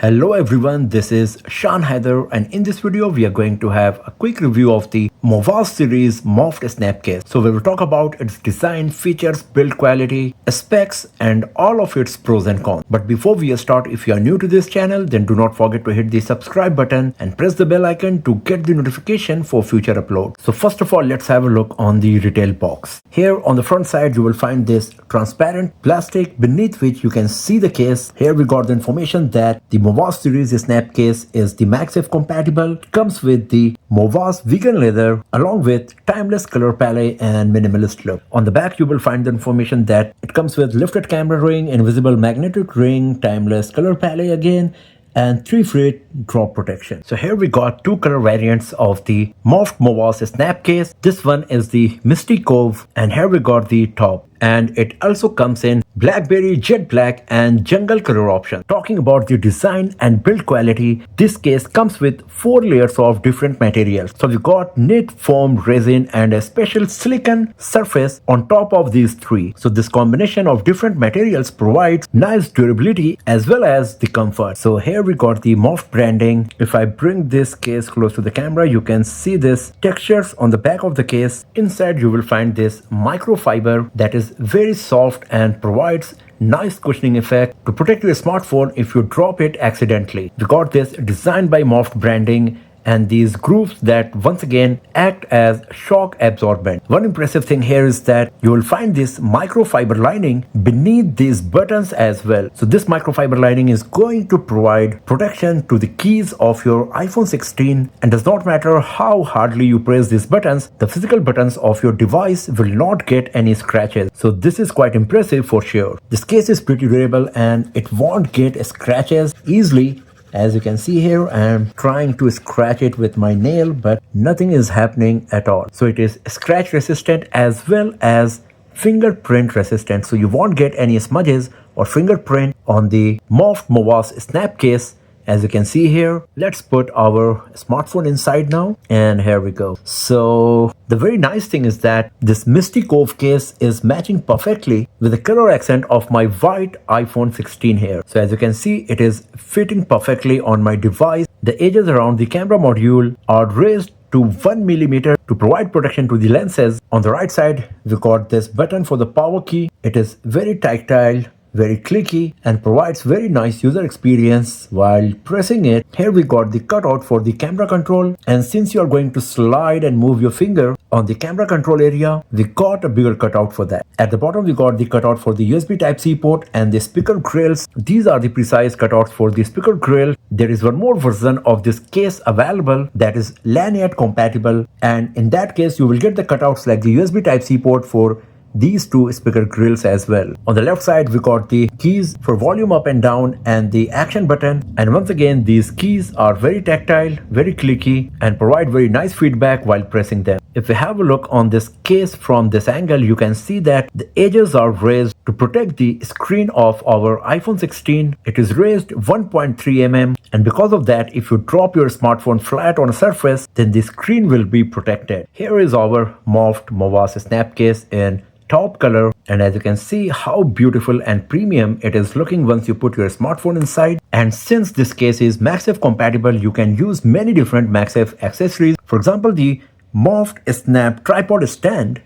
Hello everyone, this is Shan Haider, and in this video we are going to have a quick review of the MOVAS series MOFT snap case. So we will talk about its design, features, build quality, specs and all of its pros and cons. But before we start, if you are new to this channel, then do not forget to hit the subscribe button and press the bell icon to get the notification for future uploads. So first of all, let's have a look on the retail box. Here on the front side you will find this transparent plastic beneath which you can see the case. Here we got the information that the MOVAS series snap case is the MagSafe compatible. It comes with the MOVAS vegan leather along with timeless color palette and minimalist look. On the back you will find the information that it comes with lifted camera ring, invisible magnetic ring, timeless color palette again, and 3-foot drop protection. So here we got two color variants of the MOFT MOVAS snap case. This one is the Misty Cove and here we got the top. And it also comes in blackberry, jet black and jungle color option. Talking about the design and build quality, this case comes with 4 layers of different materials. So we got knit, foam, resin and a special silicone surface on top of these 3. So this combination of different materials provides nice durability as well as the comfort. So here we got the MOFT branding. If I bring this case close to the camera, you can see this textures on the back of the case. Inside you will find this microfiber that is very soft and provides nice cushioning effect to protect your smartphone if you drop it accidentally. We got this designed by MOFT branding and these grooves that once again act as shock absorbent. One impressive thing here is that you will find this microfiber lining beneath these buttons as well. So this microfiber lining is going to provide protection to the keys of your iPhone 16, and does not matter how hardly you press these buttons, the physical buttons of your device will not get any scratches. So this is quite impressive for sure. This case is pretty durable and it won't get scratches easily. As you can see here, I am trying to scratch it with my nail, but nothing is happening at all. So it is scratch resistant as well as fingerprint resistant. So you won't get any smudges or fingerprint on the MOFT MOVAS snap case. As you can see here, let's put our smartphone inside now, and here we go. So the very nice thing is that this Misty Cove case is matching perfectly with the color accent of my white iPhone 16 here. So as you can see, it is fitting perfectly on my device. The edges around the camera module are raised to 1 millimeter to provide protection to the lenses. On the right side, we got this button for the power key. It is very tactile, very clicky and provides very nice user experience while pressing it. Here we got the cutout for the camera control, and since you are going to slide and move your finger on the camera control area, we got a bigger cutout for that. At the bottom we got the cutout for the USB Type-C port and the speaker grills. These are the precise cutouts for the speaker grill. There is one more version of this case available that is lanyard compatible, and in that case you will get the cutouts like the USB Type-C port for these 2 speaker grills as well. On the left side we got the keys for volume up and down and the action button, and once again these keys are very tactile, very clicky and provide very nice feedback while pressing them. If we have a look on this case from this angle, you can see that the edges are raised to protect the screen of our iPhone 16. It is raised 1.3 mm, and because of that, if you drop your smartphone flat on a surface, then the screen will be protected. Here is our MOFT MOVAS snap case in top color, and as you can see how beautiful and premium it is looking once you put your smartphone inside. And since this case is MagSafe compatible, you can use many different MagSafe accessories. For example, the MOFT Snap tripod stand,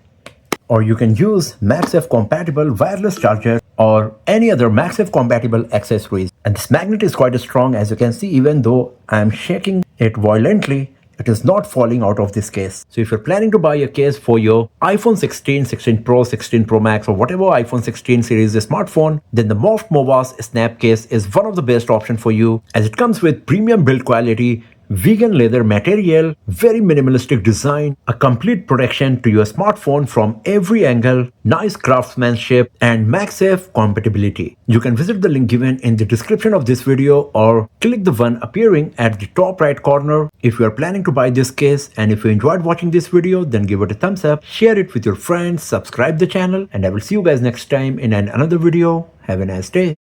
or you can use MagSafe compatible wireless charger or any other MagSafe compatible accessories. And this magnet is quite strong, as you can see. Even though I am shaking it violently, it is not falling out of this case. So if you're planning to buy a case for your iPhone 16, 16 Pro, 16 Pro Max or whatever iPhone 16 series smartphone, then the MOFT MOVAS snap case is one of the best options for you, as it comes with premium build quality, vegan leather material, very minimalistic design, a complete protection to your smartphone from every angle, nice craftsmanship and MagSafe compatibility. You can visit the link given in the description of this video or click the one appearing at the top right corner if you are planning to buy this case. And if you enjoyed watching this video, then give it a thumbs up, share it with your friends, subscribe the channel, and I will see you guys next time in another video. Have a nice day.